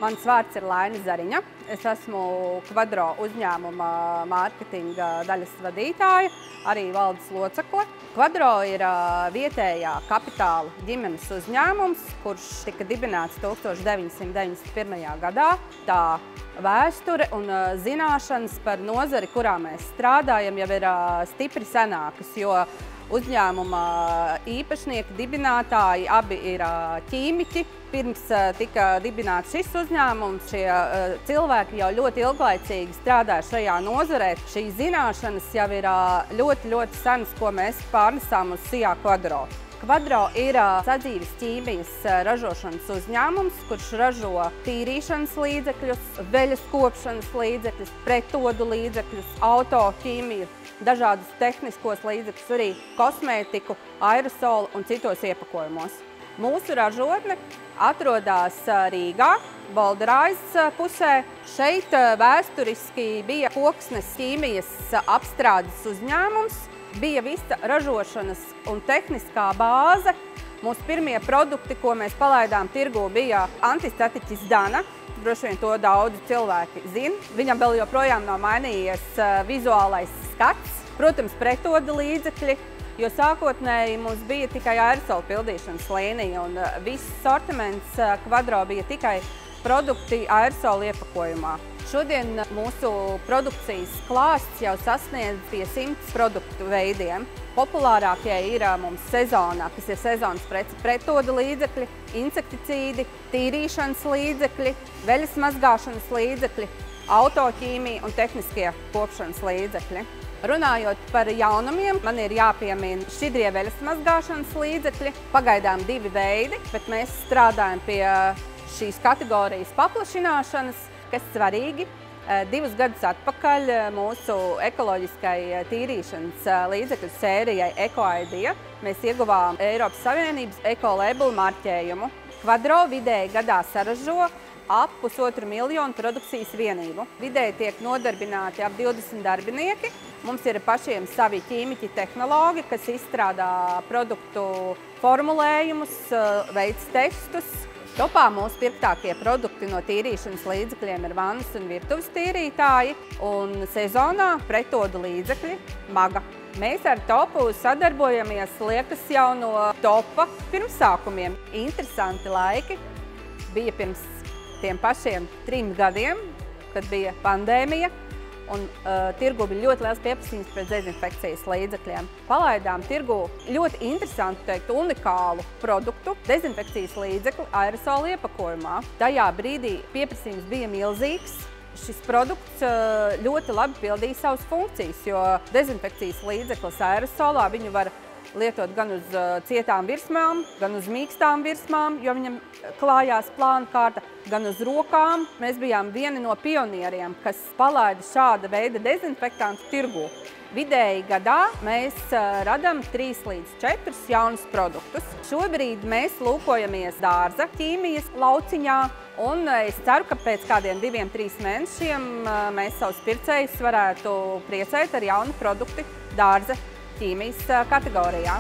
Mans vārds ir Laina Zariņa. Es esmu Kvadro uzņēmuma mārketinga daļas vadītāja, arī valdes locekle. Kvadro ir vietējā kapitāla ģimenes uzņēmums, kurš tika dibināts 1991. gadā. Tā vēsture un zināšanas par nozari, kurā mēs strādājam, jau ir stipri senākas, jo uzņēmuma īpašnieki, dibinātāji abi ir ķīmiķi. Pirms tika dibināts šis uzņēmums, šie cilvēki jau ļoti ilglaicīgi strādā šajā nozarē. Šīs zināšanas jau ir ļoti senas, ko mēs pārnesām uz SIA Kvadro. Kvadro ir sadzīves ķīmijas ražošanas uzņēmums, kurš ražo tīrīšanas līdzekļus, veļas kopšanas līdzekļus, pretodu līdzekļus, autoķīmiju, dažādus tehniskos līdzekļus, arī kosmētiku, aerosolu un citos iepakojumos. Mūsu ražotne atrodas Rīgā, Bolderājas pusē. Šeit vēsturiski bija koksnes ķīmijas apstrādes uzņēmums, bija visa ražošanas un tehniskā bāze. Mūsu pirmie produkti, ko mēs palaidām tirgū, bija antistatiķis Dana. Droši vien to daudzi cilvēki zina. Viņam vēl joprojām nav mainījies vizuālais skats. Protams, pretodu līdzekļi, jo sākotnēji mums bija tikai aerosolu pildīšanas līnija, un viss sortiments Kvadro bija tikai produkti aerosolu iepakojumā. Šodien mūsu produkcijas klāsts jau sasniedz pie 100 produktu veidiem. Populārākie ir mums sezonā, kas ir sezonas pretodu līdzekļi, insekticīdi, tīrīšanas līdzekļi, veļas mazgāšanas līdzekļi, autoķīmija un tehniskie kopšanas līdzekļi. Runājot par jaunumiem, man ir jāpiemina šķidrie veļas mazgāšanas līdzekļi. Pagaidām 2 veidi, bet mēs strādājam pie šīs kategorijas paplašināšanas, kas svarīgi. 2 gadus atpakaļ mūsu ekoloģiskai tīrīšanas līdzekļu sērijai EcoIdea mēs ieguvām Eiropas Savienības ekolabel marķējumu. Kvadro vidēji gadā saražo ap 1,5 miljonu produkcijas vienību. Vidēji tiek nodarbināti ap 20 darbinieki. Mums ir pašiem savi ķīmiķi tehnologi, kas izstrādā produktu formulējumus, veids testus. Topā mūsu pirktākie produkti no tīrīšanas līdzekļiem ir vannas un virtuves tīrītāji, un sezonā pretodu līdzekļi Maga. Mēs ar Topu sadarbojamies, liekas, jau no Topa pirmsākumiem. Interesanti laiki bija pirms tiem pašiem 3 gadiem, kad bija pandēmija, un tirgu bija ļoti liels pieprasījums pēc dezinfekcijas līdzekļiem. Palaidām tirgu ļoti interesantu, unikālu produktu, dezinfekcijas līdzekli aerosolu iepakojumā. Tajā brīdī pieprasījums bija milzīgs. Šis produkts ļoti labi pildīja savas funkcijas, jo dezinfekcijas līdzeklis aerosolā viņu var lietot gan uz cietām virsmām, gan uz mīkstām virsmām, jo viņam klājās plāna kārta, gan uz rokām. Mēs bijām vieni no pionieriem, kas palaida šāda veida dezinfektantu tirgū. Vidēji gadā mēs radām 3 līdz 4 jaunus produktus. Šobrīd mēs lūkojamies dārza ķīmijas lauciņā, un es ceru, ka pēc kādiem 2–3 mēnešiem mēs savus pircējus varētu priecēt ar jaunu produktu dārza ķīmijas kategorijā.